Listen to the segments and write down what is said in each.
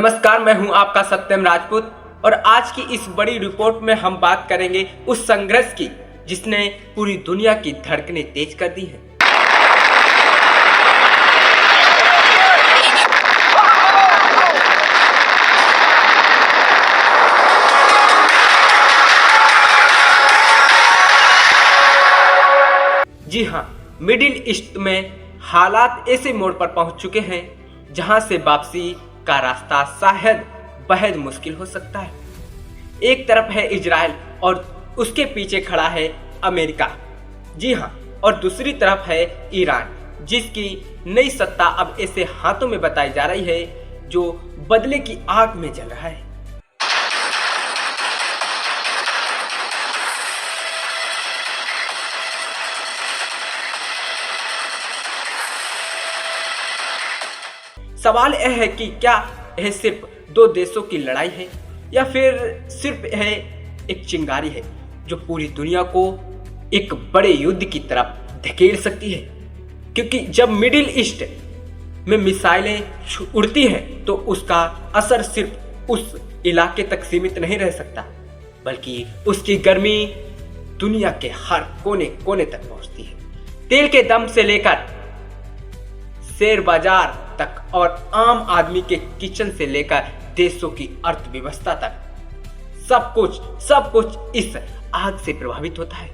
नमस्कार, मैं हूं आपका सत्यम राजपूत और आज की इस बड़ी रिपोर्ट में हम बात करेंगे उस संघर्ष की जिसने पूरी दुनिया की धड़कनें तेज कर दी हैं। जी हां, मिडिल ईस्ट में हालात ऐसे मोड़ पर पहुंच चुके हैं जहां से वापसी का रास्ता शायद बेहद मुश्किल हो सकता है। एक तरफ है इजराइल और उसके पीछे खड़ा है अमेरिका। जी हां, और दूसरी तरफ है ईरान, जिसकी नई सत्ता अब ऐसे हाथों में बताई जा रही है जो बदले की आग में जल रहा है। सवाल यह है कि क्या यह सिर्फ दो देशों की लड़ाई है या फिर सिर्फ यह एक चिंगारी है जो पूरी दुनिया को एक बड़े युद्ध की तरफ धकेल सकती है। क्योंकि जब मिडिल ईस्ट में मिसाइलें उड़ती हैं तो उसका असर सिर्फ उस इलाके तक सीमित नहीं रह सकता, बल्कि उसकी गर्मी दुनिया के हर कोने कोने तक पहुंचती है। तेल के दम से लेकर शेयर बाजार तक और आम आदमी के किचन से लेकर देशों की अर्थव्यवस्था तक सब कुछ इस आग से प्रभावित होता है।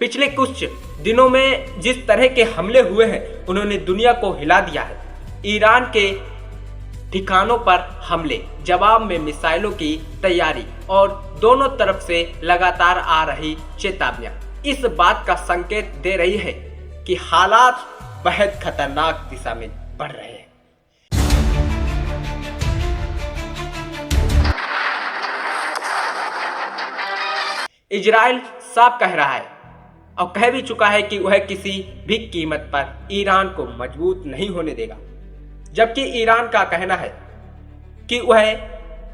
पिछले कुछ दिनों में जिस तरह के हमले हुए हैं उन्होंने दुनिया को हिला दिया है। ईरान के ठिकानों पर हमले, जवाब में मिसाइलों की तैयारी और दोनों तरफ से लगातार आ रही चेतावनियां इस बात का संकेत दे रही है कि हालात बेहद खतरनाक दिशा में बढ़ रहे हैं। इजराइल साफ कह रहा है और कह भी चुका है कि वह किसी भी कीमत पर ईरान को मजबूत नहीं होने देगा, जबकि ईरान का कहना है कि वह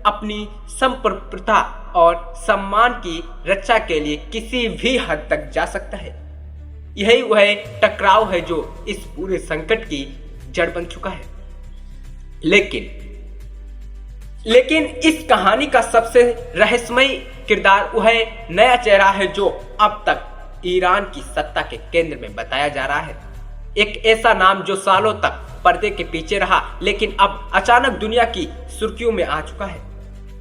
अपनी संप्रभुता और सम्मान की रक्षा के लिए किसी भी हद तक जा सकता है। यही वह टकराव है जो इस पूरे संकट की जड़ बन चुका है। लेकिन इस कहानी का सबसे रहस्यमय किरदार वह नया चेहरा है जो अब तक ईरान की सत्ता के केंद्र में बताया जा रहा है। एक ऐसा नाम जो सालों तक पर्दे के पीछे रहा लेकिन अब अचानक दुनिया की सुर्खियों में आ चुका है।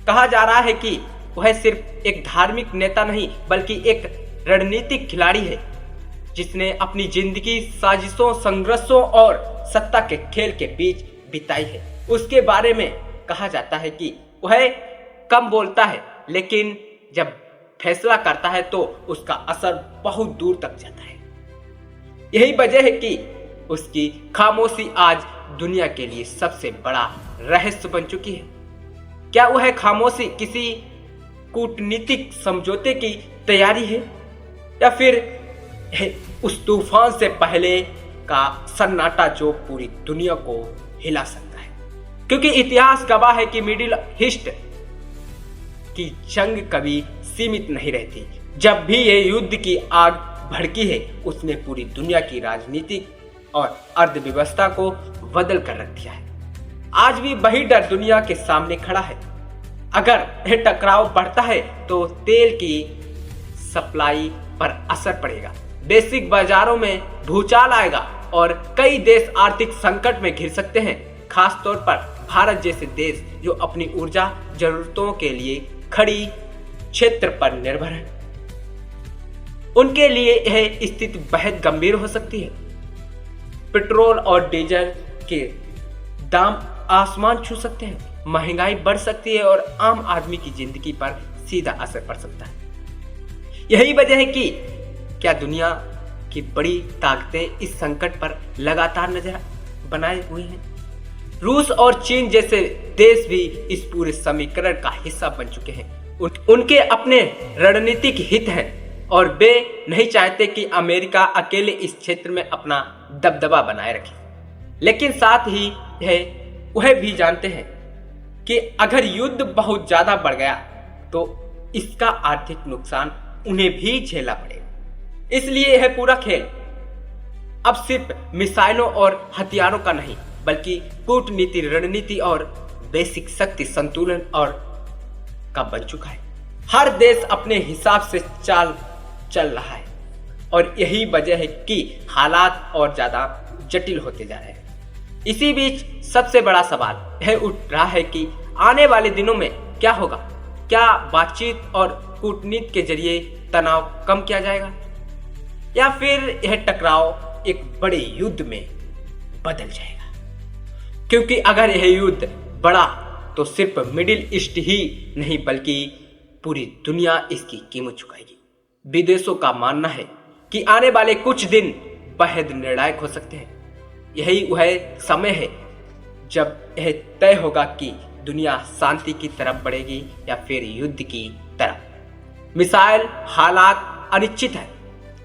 कहा जा रहा है कि वह सिर्फ एक धार्मिक नेता नहीं बल्कि एक रणनीतिक खिलाड़ी है जिसने अपनी जिंदगी साजिशों, संघर्षों और सत्ता के खेल के बीच बिताई है। उसके बारे में कहा जाता है कि वह कम बोलता है लेकिन जब फैसला करता है तो उसका असर बहुत दूर तक जाता है। यही वजह है कि उसकी खामोशी आज दुनिया के लिए सबसे बड़ा रहस्य बन चुकी है। क्या वह खामोशी किसी कूटनीतिक समझौते की तैयारी है या फिर उस तूफान से पहले का सन्नाटा जो पूरी दुनिया को हिला सकता है? क्योंकि इतिहास गवाह है कि मिडिल ईस्ट की जंग कभी सीमित नहीं रहती। जब भी ये युद्ध की आग भड़की है उसने पूरी दुनिया की राजनीतिक और अर्थव्यवस्था को बदल कर रख दिया है। आज भी वही डर दुनिया के सामने खड़ा है। अगर यह टकराव बढ़ता है तो तेल की सप्लाई पर असर पड़ेगा, वैश्विक बाजारों में भूचाल आएगा और कई देश आर्थिक संकट में घिर सकते हैं। खास तौर पर भारत जैसे देश जो अपनी ऊर्जा जरूरतों के लिए खड़ी क्षेत्र पर निर्भर है, उनके लिए यह स्थिति बेहद गंभीर हो सकती है। पेट्रोल और डीजल के दाम आसमान छू सकते हैं, महंगाई बढ़ सकती है और आम आदमी की जिंदगी पर सीधा असर पड़ सकता है। यही वजह है कि क्या दुनिया की बड़ी ताकतें इस संकट पर लगातार नजर बनाए हुए हैं। रूस और चीन जैसे देश भी इस पूरे समीकरण का हिस्सा बन चुके हैं। उनके अपने रणनीतिक हित हैं और वे नहीं चाहते कि अमेरिका अकेले इस क्षेत्र में अपना दबदबा बनाए रखे। लेकिन साथ ही वह भी जानते हैं कि अगर युद्ध बहुत ज्यादा बढ़ गया तो इसका आर्थिक नुकसान उन्हें भी झेलना पड़ेगा। इसलिए यह पूरा खेल अब सिर्फ मिसाइलों और हथियारों का नहीं बल्कि कूटनीति, रणनीति और वैश्विक शक्ति संतुलन और का बन चुका है। हर देश अपने हिसाब से चाल चल रहा है और यही वजह है कि हालात और ज्यादा जटिल होते जा रहे हैं। इसी बीच सबसे बड़ा सवाल यह उठ रहा है कि आने वाले दिनों में क्या होगा। क्या बातचीत और कूटनीति के जरिए तनाव कम किया जाएगा या फिर यह टकराव एक बड़े युद्ध में बदल जाएगा? क्योंकि अगर यह युद्ध बढ़ा तो सिर्फ मिडिल ईस्ट ही नहीं बल्कि पूरी दुनिया इसकी कीमत चुकाएगी। विदेशों का मानना है कि आने वाले कुछ दिन बेहद निर्णायक हो सकते हैं। यही वह समय है जब यह तय होगा कि दुनिया शांति की तरफ बढ़ेगी या फिर युद्ध की तरफ। मिसाइल हालात अनिश्चित है,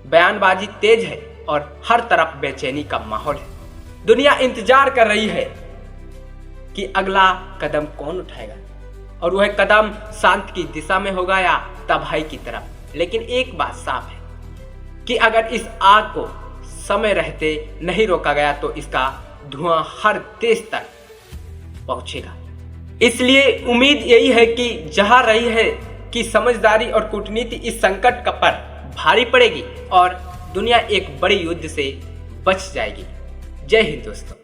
बयानबाजी तेज है और हर तरफ बेचैनी का माहौल है। दुनिया इंतजार कर रही है कि अगला कदम कौन उठाएगा और वह कदम शांति की दिशा में होगा या तबाही की तरफ। लेकिन एक बात साफ है कि अगर इस आग को समय रहते नहीं रोका गया तो इसका धुआं हर देश तक पहुंचेगा। इसलिए उम्मीद यही है कि जहां रही है कि समझदारी और कूटनीति इस संकट का पर भारी पड़ेगी और दुनिया एक बड़े युद्ध से बच जाएगी। जय हिंद दोस्तों।